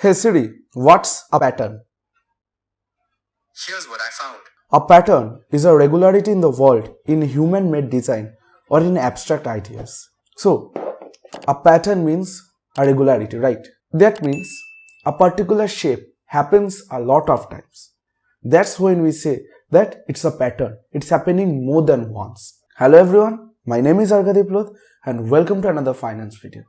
Hey Siri, what's a pattern? Here's what I found. A pattern is a regularity in the world in human-made design or in abstract ideas. So, a pattern means a regularity, right? That means a particular shape happens a lot of times. That's when we say that it's a pattern. It's happening more than once. Hello everyone, my name is Arghadeep and welcome to another finance video.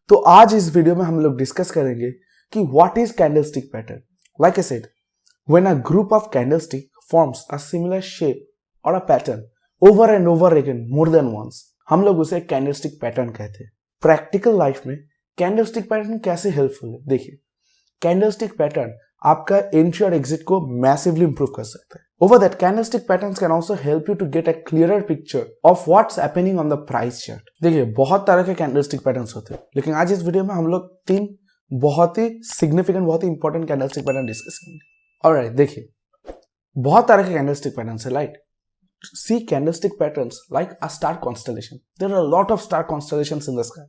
तो आज इस video में हम लोग discuss करेंगे कि what is candlestick pattern. Like I said, when a group of candlestick forms a similar shape और a pattern over and over again more than once, हम लोग उसे कैंडलस्टिक पैटर्न कहते हैं. प्रैक्टिकल लाइफ में कैंडलस्टिक पैटर्न कैसे helpful है? देखिए, कैंडलस्टिक पैटर्न आपका एंट्री और एग्जिट को मैसिवली इंप्रूव कर सकता है. Over that, candlestick patterns can also help you to get a clearer picture of what's happening on the price chart. देखिए, बहुत तरह के कैंडलस्टिक पैटर्न्स होते हैं, लेकिन आज इस वीडियो में हम लोग तीन बहुत ही सिग्निफिकेंट, बहुत ही इंपॉर्टेंट कैंडलस्टिक पैटर्न डिस्कस करेंगे. ऑलराइट, देखिए, बहुत तरह के कैंडलस्टिक पैटर्न्स है. Right, see candlestick patterns like a star constellation. There are a lot of star constellations in the sky.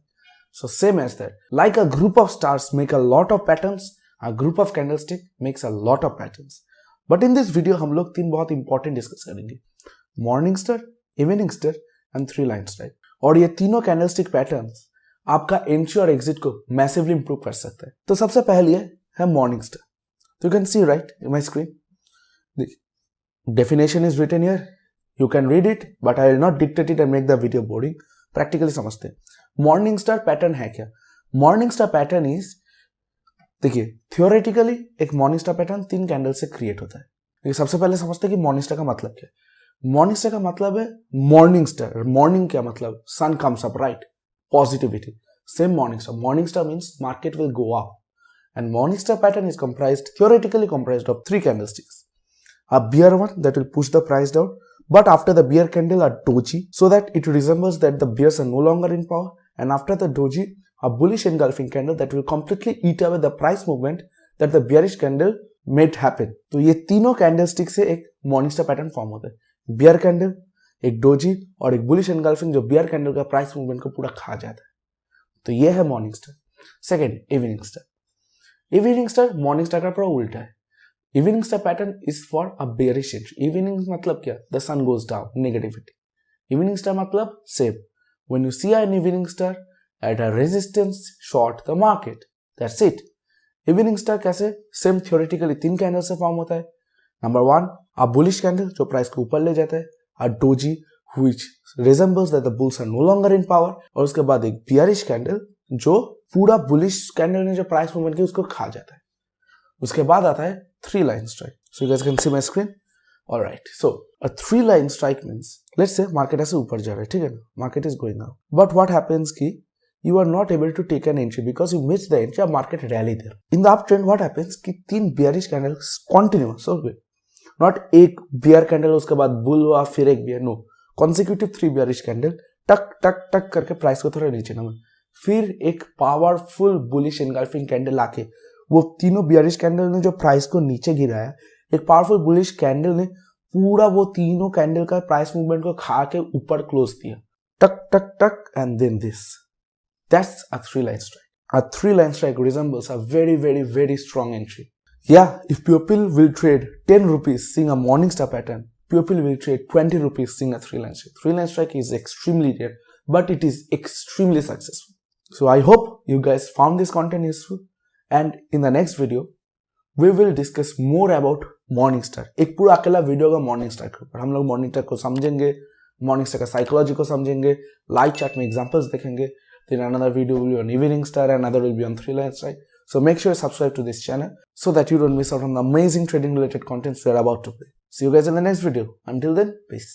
So same as that, like a group of stars make a lot of patterns, a group of candlestick makes a lot of patterns. But in this video हम लोग तीन बहुत important discuss करेंगे: morning star, evening star and three line strike. और ये तीनों candlestick patterns आपका entry और एग्जिट को मैसिवली इंप्रूव कर सकता है. तो सबसे पहले है मॉर्निंग स्टार. तो you can see right in my screen. Definition is written here, you can read it, but I will not dictate it and make the video boring. Practically समझते हैं. मॉर्निंग स्टार पैटर्न है क्या? Morning star pattern is, देखिए, theoretically एक morning star pattern तीन candle से create होता है. लेकिन सबसे पहले समझते हैं कि मॉर्निंग स्टार का मतलब क्या है. मॉर्निंग स्टार का मतलब है मॉर्निंग स्टार. मॉर्निंग क्या मतलब? Sun comes up, right? Positivity. Same morning star. Morning star means market will go up. And morning star pattern is comprised, theoretically comprised of three candlesticks. A bear one that will push the price down, but after the bear candle, a doji, so that it resembles that the bears are no longer in power. And after the doji, a bullish engulfing candle that will completely eat away the price movement that the bearish candle made happen. तो ये तीनों candlestick से एक morning star pattern form होता है. Beer candle, एक doji और एक बुलिश एनगल्फिंग जो बियर कैंडल का प्राइस मूवमेंट को पूरा खा जाता है. तो ये है morning star. Second, evening star. Evening star morning star का पूरा उल्टा है. Evening star pattern is for a bearish entry. Evening मतलब क्या? The sun goes down, negativity. Evening star मतलब same. When you see an evening star at a resistance, short the market. That's it. Evening star कैसे? Same theoretically तीन candle से form होता है. Number one, a bullish candle जो price को ऊपर ले जाता है. A doji which resembles that the bulls are no longer in power. और उसके बाद एक bearish candle जो पूरा bullish candle ने जो प्राइस मूवमेंट की उसको खा जाता है. उसके बाद आता है three line strike. So you guys can see my screen. Alright, so a three line strike means, let's say market ऐसे ऊपर जा रहा है, ठीक है ना? Market is going up, but what happens कि you are not able to take an entry because you missed the entry. Market rally there. In the uptrend, what happens कि तीन bearish candles continuous, okay? Not एक bear candle उसके बाद bull हुआ फिर एक bear, no. Consecutive three bearish candle टक टक टक करके प्राइस को थोड़ा नीचे नमन. फिर एक powerful bullish engulfing candle आके वो तीनों bearish candle ने जो प्राइस को नीचे गिराया, एक powerful bullish candle ने पूरा वो तीनों candle का प्राइस मूवमेंट को खा के ऊपर क्लोज दिया. टक टक टक and then this. That's a three line strike. A three line strike resembles a very strong entry. Yeah, if people will trade 10 rupees seeing a morning star pattern, people will trade 20 rupees seeing a three line strike. Three line strike is extremely rare, but it is extremely successful. So I hope you guys found this content useful, and in the next video we will discuss more about morning star. एक पूरा अकेला video होगा morning star के ऊपर. हम लोग morning star को समझेंगे, मॉर्निंग स्टार का साइकोलॉजी को समझेंगे, लाइव चार्ट में एग्जांपल्स देखेंगे. Then another video will be on evening star, another will be on three line strike. So make sure you subscribe to this channel so that you don't miss out on the amazing trading related contents we are about to play. See you guys in the next video. Until then, peace.